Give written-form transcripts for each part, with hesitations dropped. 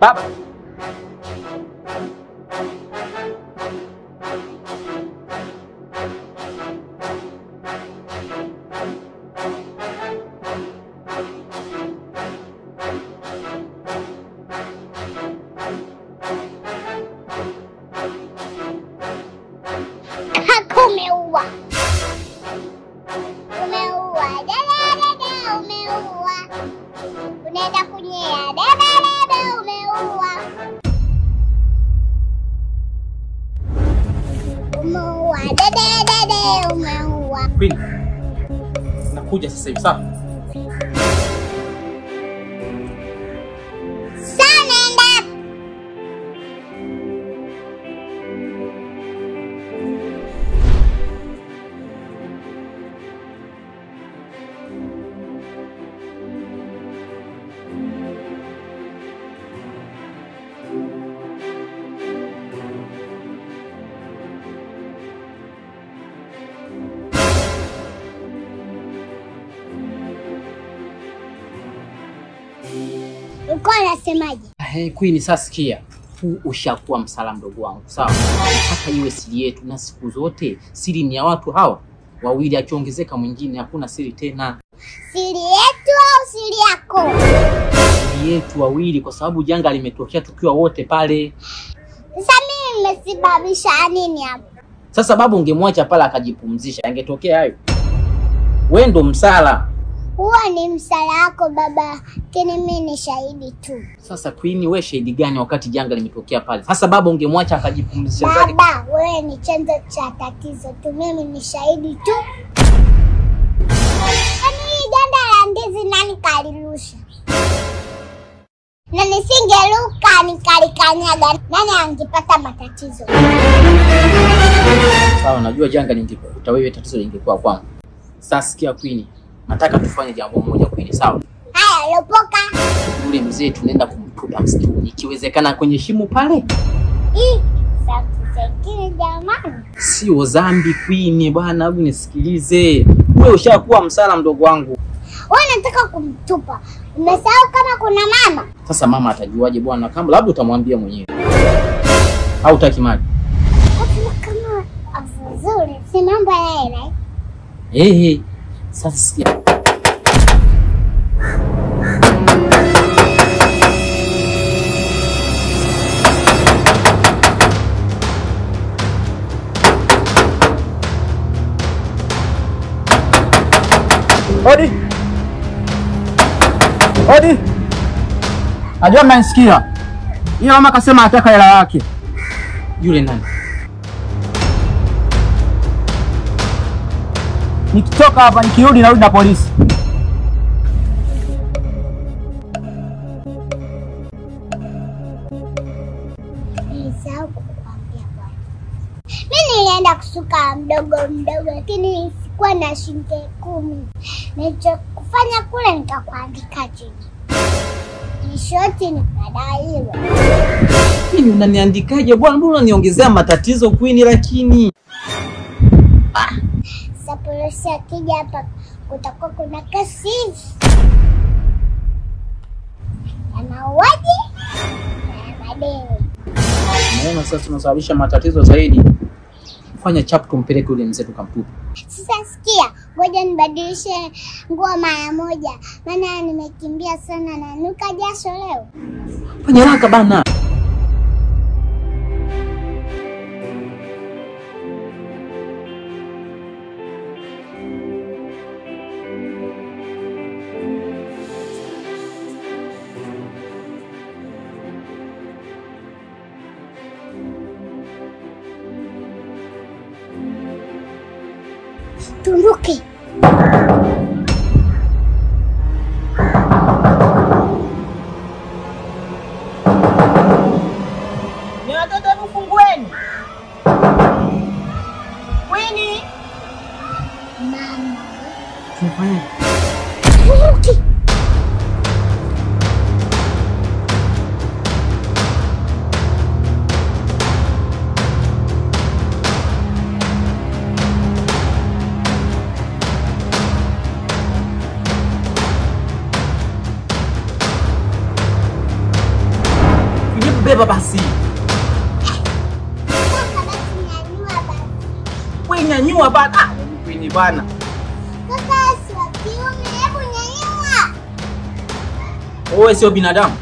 Baba. Umeua. Umeua. Dada umeua. Unaenda kunyea. Dada umeua. Umeua. Dada umeua. Queen. Nakuja sasa hivi sawa? Uko unasemaje? Hey Queen, sasa sikia. Huu ushakuwa msala mdogo wangu. Sawa? Hata iwe siri yetu na siku zote siri ni ya watu hawa. Wawili akiongezeka mwingine hakuna siri tena. Siri yetu au siri yako? Siri yetu wawili kwa sababu janga limetokea tukiwa wote pale. Sasa mimi nimesababisha nini hapo? Sasa babu ungemwacha pale akajipumzisha, angetokea hayo. Wewe ndo msala. Huo ni msala wako baba, kini mimi ni shahidi tu. Sasa Queen, wewe shahidi gani wakati janga limetokea pale? Sasa baba ungemwacha akajipumzisha zake. Baba, wewe ni chanzo cha tatizo tu, mimi ni shahidi tu. Hii ganda la ndizi nani kalirusha? Na nisingeruka nikalikanyaga, nani angepata matatizo? Sawa, najua janga lingekukuta wewe, tatizo lingekuwa kwangu. Sasa sikia Queen, nataka tufanye jambo moja Queen, sawa? Haya, lopoka. Yule mzee tunaenda kumtupa msituni, ikiwezekana kwenye shimo pale. Sasa jamani. Sio dhambi Queen bwana, hebu nisikilize. Wewe ushakuwa msala mdogo wangu. Wewe unataka kumtupa. Umesahau kama kuna mama? Sasa mama atajuaje bwana? Kama labda utamwambia mwenyewe. Au utaki maji? Kama afuzuri, si mambo yale. Sasa sikia. Odi. Odi. Najua mnanisikia. Yule mama akasema anataka hela yake. Yule nani? Nikitoka hapa nikirudi narudi na polisi. Nilisahau kukuambia bwana. Mimi nilienda kusuka mdogo lakini sikuwa na shilingi 10. Nilichokufanya kule nikakuandika chini. Ni shoti nikadaiwa. Mimi unaniandikaje bwana? Mbona unaniongezea matatizo Queen lakini? Sasa polisi akija hapa kutakuwa kuna kesi. Anauaje? Na madeni. Naona sasa tunasababisha matatizo zaidi. Fanya chap tumpeleke yule mzee tukamtupa. Sasa sikia, ngoja nibadilishe nguo mara moja. Maana nimekimbia sana na nuka jasho leo. Fanya haraka bana. Tunduke. Ni watoto mfungueni. Queen. Mama. Tunafanya. Tunduke. beba basi. Kaka basi nyanyua basi. Wewe nyanyua bana. Queen bana. Kaka si wa kiume, hebu nyanyua. Wewe sio binadamu.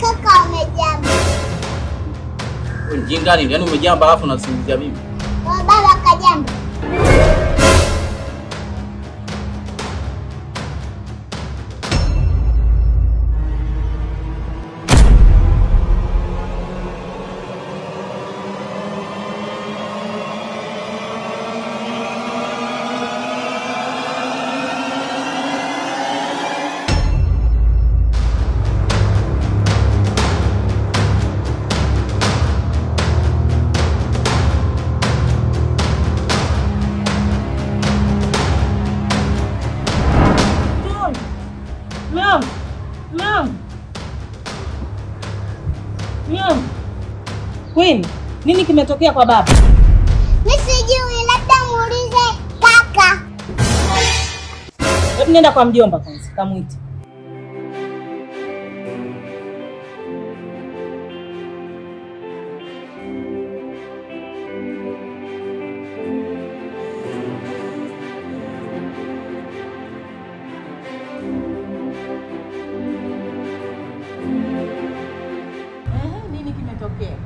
Kaka umejamba. Wewe mjinga nini? Yaani umejamba alafu unasingizia mimi. Kwa baba kajamba. Queen, nini kimetokea kwa baba? Mimi sijui, labda muulize kaka. Hebu nenda kwa mjomba kwanza, kamuite. Nini kimetokea?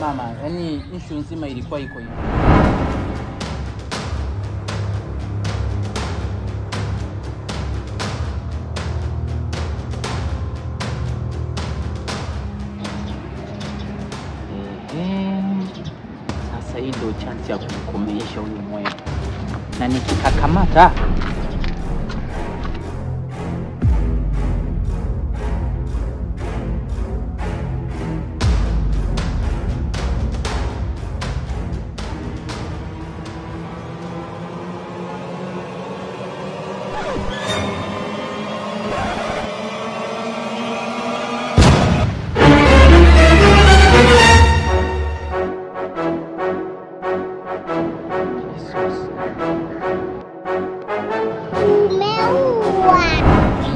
Mama, yani issue nzima ilikuwa iko hivi. Sasa hii ndio chance ya kumkomesha huyu mwewe. Na nikikakamata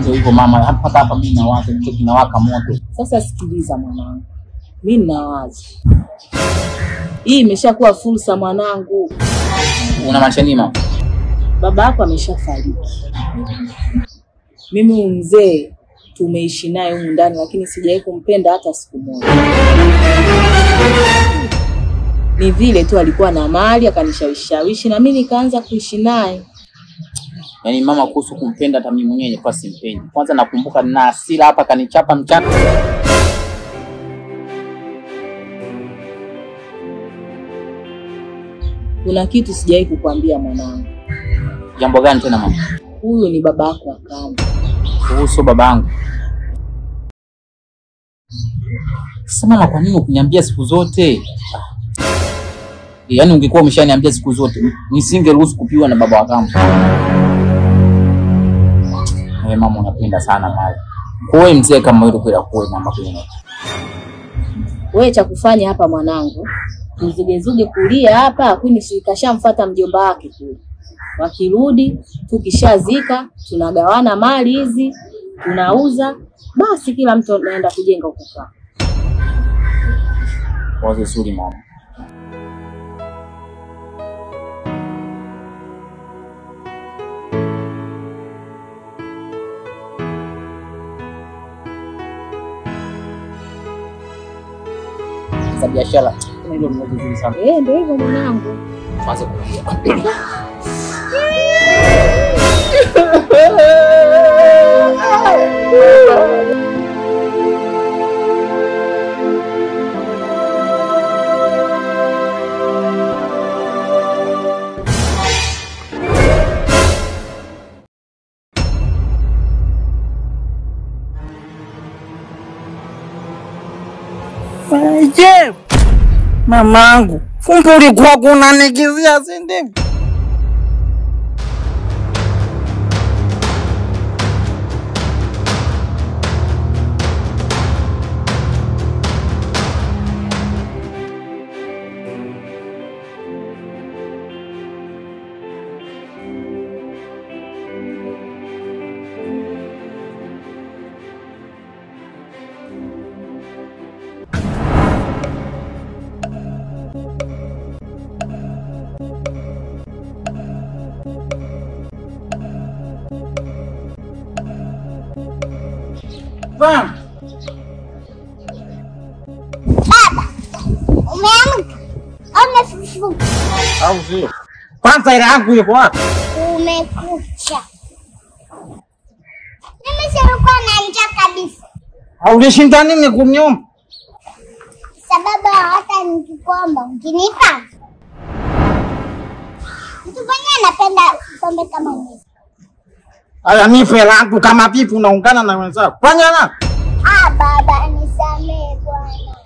ndio hivyo mama, hapa mimi nawaza kitu kinawaka moto. Sasa sikiliza mwanangu. Mimi ninawaza. Hii imeshakuwa fursa mwanangu. Unamaanisha nini mama? Baba yako ameshafariki. Mimi mzee tumeishi naye humu ndani lakini sijawahi kumpenda hata siku moja. Ni vile tu alikuwa na mali akanishawishi na mimi nikaanza kuishi naye. Yaani mama, kuhusu kumpenda hata mimi mwenyewe nilikuwa simpendi. Kwanza nakumbuka na hasira hapa kanichapa mchana. Kuna kitu sijawahi kukwambia mwanangu. Jambo gani tena mama? Huyu ni baba yako wa kambo. Kuhusu babangu. Sasa mama, kwa nini ukuniambia siku zote? Yaani ungekuwa umeshaniambia siku zote, nisingeruhusu kupiwa na baba wa kambo. Wewe mama unapenda sana mali. Kwa hiyo mzee kama wewe kwenda kwa mama kwenda. Wewe cha kufanya hapa mwanangu, tuzugezuge kulia hapa, kwani sikashamfuata mjomba wake kule. Wakirudi tukishazika tunagawana mali hizi, tunauza, basi kila mtu anaenda kujenga ukuta. Wazo zuri mama. Za biashara ndio mnazozuri sana. Ndio hivyo mwanangu. Kwanza kulia. Je, mamangu, kumbe ulikuwa kunanigizia si ndivyo? Bam. Baba, umeamka au umefufuka? Au sio? Kwanza ile yangu iko wapi? Umekucha. Mimi sikuwa na njaa kabisa. Au ulishinda nini kuniomba? Sababu hata nikikwamba ukinipa. Mtu mwenye anapenda pombe kama mimi. Aya, nipe langu kama vipi unaungana na wenzako. Fanya na. Baba nisamee bwana.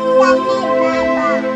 Nisamee baba.